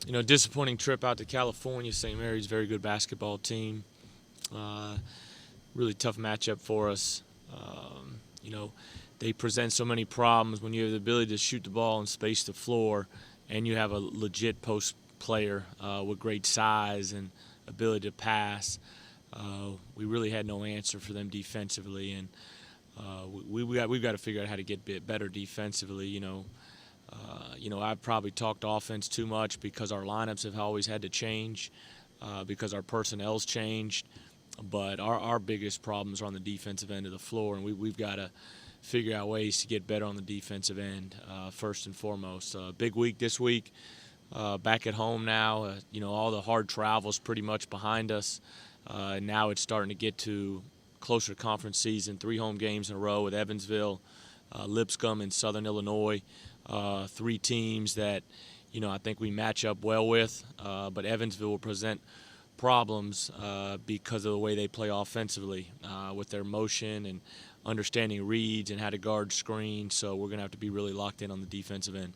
Disappointing trip out to California. St. Mary's, very good basketball team. Uh, really tough matchup for us. They present so many problems when you have the ability to shoot the ball and space the floor, and you have a legit post player with great size and ability to pass. We really had no answer for them defensively, and we've got to figure out how to get better defensively. I've probably talked offense too much because our lineups have always had to change, because our personnel's changed. But our biggest problems are on the defensive end of the floor, and we've got to figure out ways to get better on the defensive end, first and foremost. Big week this week, back at home now. All the hard travel's pretty much behind us. Now it's starting to get to closer to conference season. 3 home games in a row with Evansville, Lipscomb, and Southern Illinois. 3 teams that, I think we match up well with. But Evansville will present problems because of the way they play offensively, with their motion and understanding reads and how to guard screens. So we're going to have to be really locked in on the defensive end.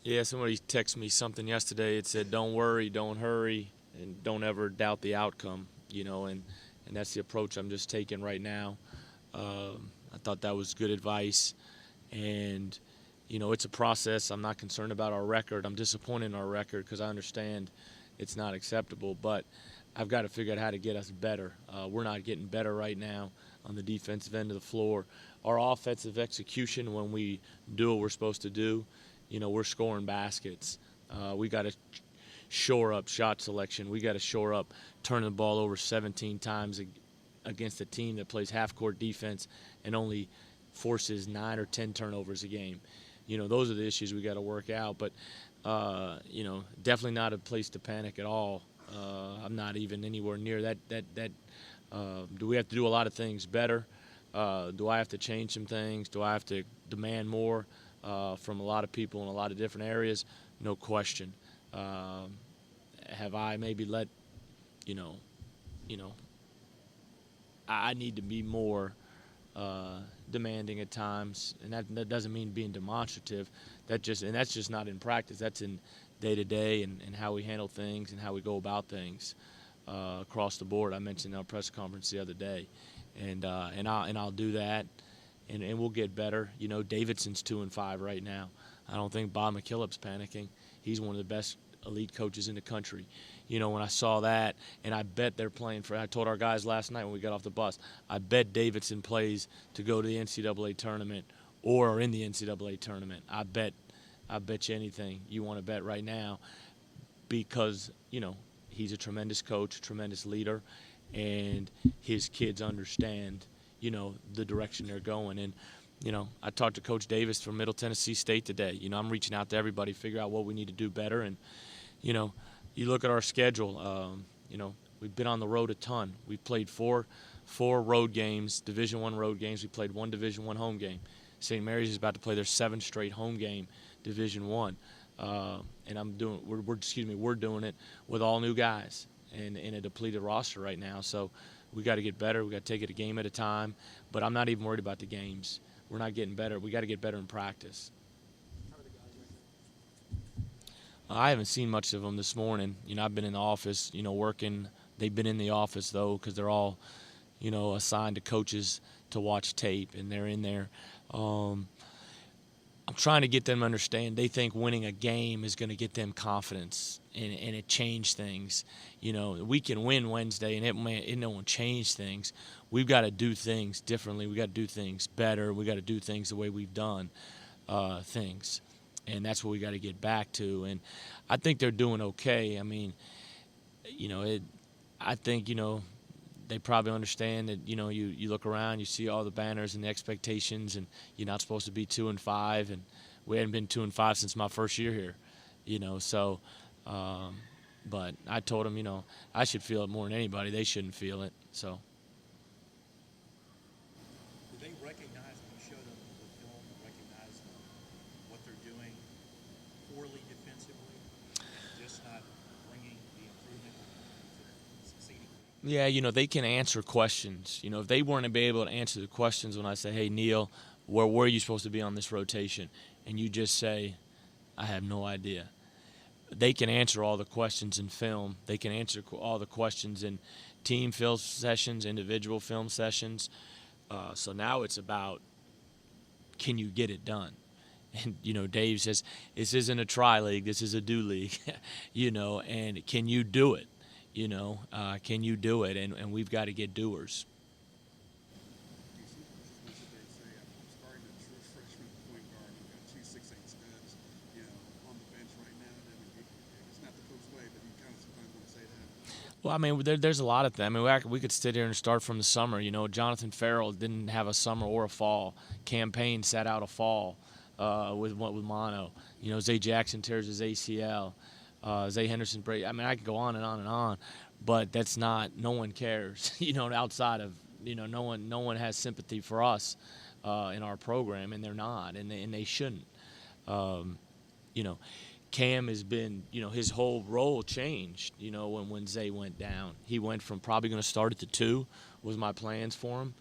Yeah, somebody texted me something yesterday. It said, "Don't worry, don't hurry, and don't ever doubt the outcome." And that's the approach I'm just taking right now. I thought that was good advice, and it's a process. I'm not concerned about our record. I'm disappointed in our record because I understand it's not acceptable, but I've got to figure out how to get us better. We're not getting better right now on the defensive end of the floor. Our offensive execution, when we do what we're supposed to do, we're scoring baskets. We got to shore up shot selection. We got to shore up turning the ball over 17 times against a team that plays half-court defense and only forces 9 or 10 turnovers a game. Those are the issues we got to work out. But, definitely not a place to panic at all. I'm not even anywhere near that. Do we have to do a lot of things better? Do I have to change some things? Do I have to demand more from a lot of people in a lot of different areas? No question. Have I maybe let, you know, I need to be more demanding at times, and that doesn't mean being demonstrative. That's just not in practice. That's in day to day and how we handle things and how we go about things across the board. I mentioned in our press conference the other day, and I'll do that, and we'll get better. Davidson's 2-5 right now. I don't think Bob McKillop's panicking. He's one of the best elite coaches in the country. When I saw that, and I bet they're playing I told our guys last night when we got off the bus, I bet Davidson plays to go to the NCAA tournament or are in the NCAA tournament. I bet you anything you want to bet right now, because, he's a tremendous coach, a tremendous leader, and his kids understand, the direction they're going. And, I talked to Coach Davis from Middle Tennessee State today. I'm reaching out to everybody, figure out what we need to do better. And, you look at our schedule, we've been on the road a ton. We've played four road games, Division I road games. We played 1 Division I home game. St. Mary's is about to play their 7th straight home game, Division I. And we're doing it with all new guys and in a depleted roster right now. So we got to get better. We got to take it a game at a time. But I'm not even worried about the games. We're not getting better. We got to get better in practice. I haven't seen much of them this morning. I've been in the office, working. They've been in the office, though, because they're all, assigned to coaches to watch tape, and they're in there. I'm trying to get them to understand they think winning a game is going to get them confidence, and it changed things. We can win Wednesday, and it won't change things. We've got to do things differently. We got to do things better. We got to do things the way we've done things. And that's what we got to get back to. And I think they're doing okay. I mean, I think, they probably understand that, you look around, you see all the banners and the expectations, and you're not supposed to be 2-5. And we hadn't been 2-5 since my first year here, so, but I told them, I should feel it more than anybody. They shouldn't feel it, so. Do they recognize, when you show them the film, recognize what they're doing poorly defensively, just not bringing the Yeah, they can answer questions. If they weren't able to answer the questions when I say, hey, Neil, where were you supposed to be on this rotation? And you just say, I have no idea. They can answer all the questions in film. They can answer all the questions in team film sessions, individual film sessions. So now it's about, can you get it done? And Dave says this isn't a try league, this is a do league. And can you do it? Can you do it? And we've got to get doers. Well, I mean, there's a lot of them. I mean, we could sit here and start from the summer. Jonathan Farrell didn't have a summer or a fall. Campaign sat out a fall with mono. Zay Jackson tears his ACL. Zay Henderson break. I mean, I could go on and on and on, but that's not. No one cares. Outside of no one has sympathy for us in our program, and they're not, and they shouldn't. Cam has been, his whole role changed, when Zay went down. He went from probably going to start at the 2, was my plans for him,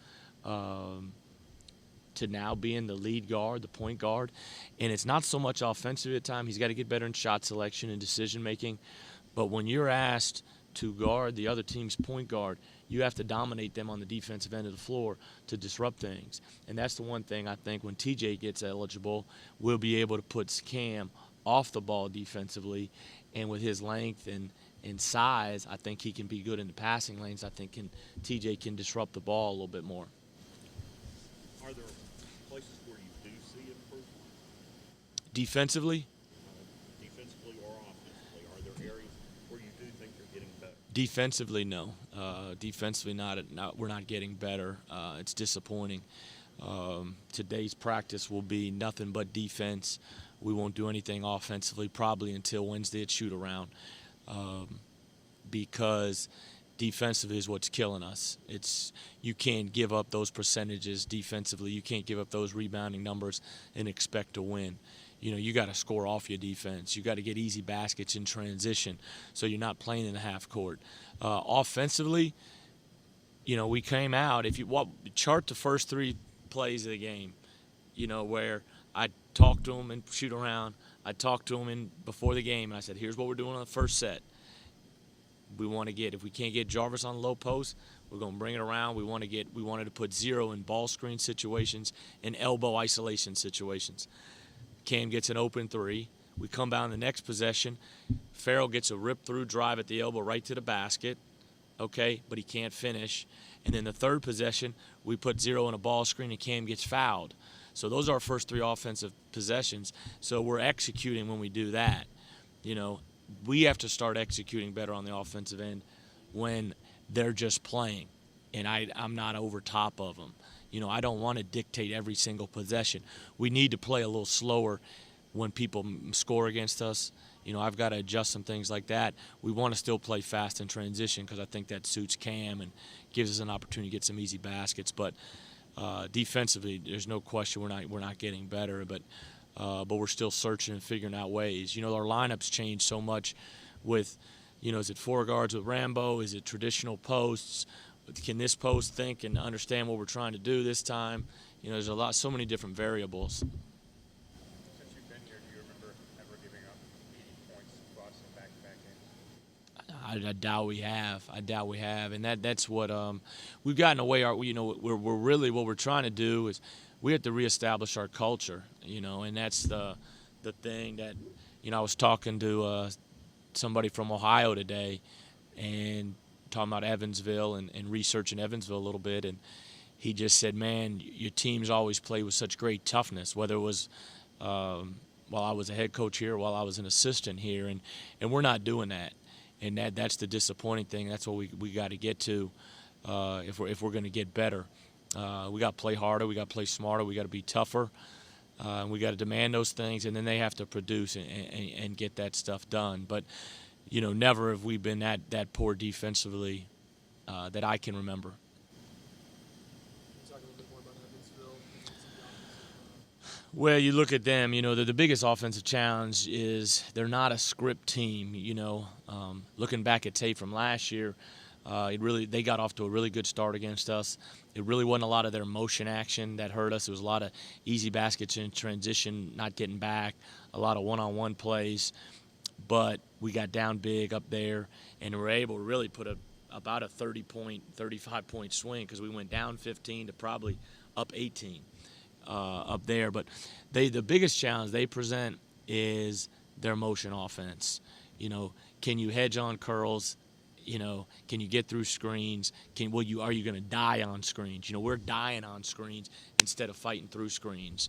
to now being the lead guard, the point guard. And it's not so much offensive at time. He's got to get better in shot selection and decision making. But when you're asked to guard the other team's point guard, you have to dominate them on the defensive end of the floor to disrupt things. And that's the one thing I think when TJ gets eligible, we'll be able to put Cam off the ball defensively, and with his length and size, I think he can be good in the passing lanes. I think TJ can disrupt the ball a little bit more. Are there places where you do see improvement? Defensively? Defensively or offensively? Are there areas where you do think you're getting better? Defensively, no. Defensively, we're not getting better. It's disappointing. Today's practice will be nothing but defense. We won't do anything offensively probably until Wednesday at shoot-around, because defensively is what's killing us. You can't give up those percentages defensively. You can't give up those rebounding numbers and expect to win. You got to score off your defense. You got to get easy baskets in transition so you're not playing in the half court. Offensively, we came out. If you chart the first 3 plays of the game, where I talked to them and shoot around. I talked to them before the game, and I said, here's what we're doing on the first set. We want to if we can't get Jarvis on the low post, we're going to bring it around. We wanted to put 0 in ball screen situations and elbow isolation situations. Cam gets an open 3. We come down the next possession. Farrell gets a rip-through drive at the elbow right to the basket, okay, but he can't finish. And then the third possession, we put 0 in a ball screen, and Cam gets fouled. So those are our first 3 offensive possessions. So we're executing when we do that. We have to start executing better on the offensive end when they're just playing, and I'm not over top of them. I don't want to dictate every single possession. We need to play a little slower when people score against us. I've got to adjust some things like that. We want to still play fast in transition because I think that suits Cam and gives us an opportunity to get some easy baskets. But defensively, there's no question we're not getting better, but we're still searching and figuring out ways. Our lineups change so much with, is it 4 guards with Rambo? Is it traditional posts? Can this post think and understand what we're trying to do this time? There's so many different variables. Since you've been here, do you remember ever giving up 80 points plus in back-to-back games? I doubt we have, and that's what we've gotten away. We're really what we're trying to do is we have to reestablish our culture, and that's the thing that I was talking to somebody from Ohio today, and talking about Evansville and researching Evansville a little bit, and he just said, man, your teams always play with such great toughness, whether it was while I was a head coach here, while I was an assistant here, and we're not doing that. And that's the disappointing thing. That's what we got to get to if we're going to get better. We got to play harder. We got to play smarter. We got to be tougher. We got to demand those things, and then they have to produce and get that stuff done. But never have we been that poor defensively that I can remember. Can you talk a little bit more about Evansville? Well, you look at them, the biggest offensive challenge is they're not a script team, Looking back at tape from last year, They got off to a really good start against us. It really wasn't a lot of their motion action that hurt us. It was a lot of easy baskets in transition, not getting back, a lot of one-on-one plays. But we got down big up there, and were able to really put about a 35-point swing because we went down 15 to probably up 18 up there. But the biggest challenge they present is their motion offense. Can you hedge on curls? Can you get through screens? Are you going to die on screens? We're dying on screens instead of fighting through screens.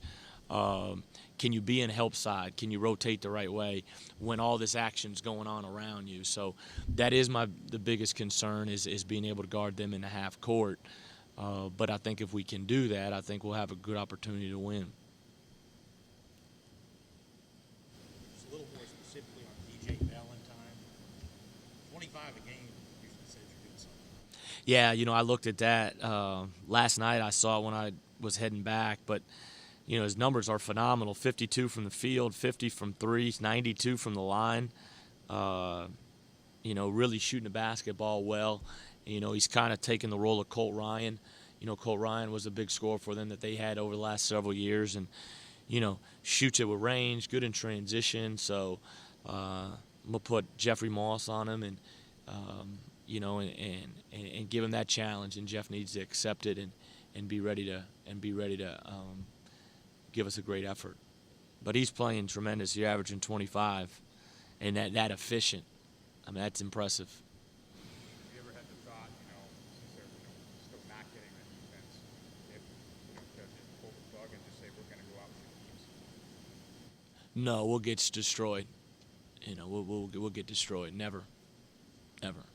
Can you be in help side? Can you rotate the right way when all this action's going on around you? So that is the biggest concern is being able to guard them in the half court. But I think if we can do that, I think we'll have a good opportunity to win. Just a little more specifically on DJ Valentine. 25 a game usually says you're doing something. Yeah, I looked at that last night. I saw it when I was heading back, but his numbers are phenomenal. 52 from the field, 50 from three, 92 from the line. Really shooting the basketball well. He's kind of taking the role of Colt Ryan. Colt Ryan was a big scorer for them that they had over the last several years, and shoots it with range, good in transition. So I'm gonna put Jeffrey Moss on him, and and give him that challenge. And Jeff needs to accept it and be ready to give us a great effort. But he's playing tremendous. He's averaging 25, and that efficient. I mean, that's impressive. Have you ever had the thought, since they're still not getting the defense, if to just pull the plug and just say we're going to go out and shoot teams? No, we'll get destroyed. We'll get destroyed. Never, ever.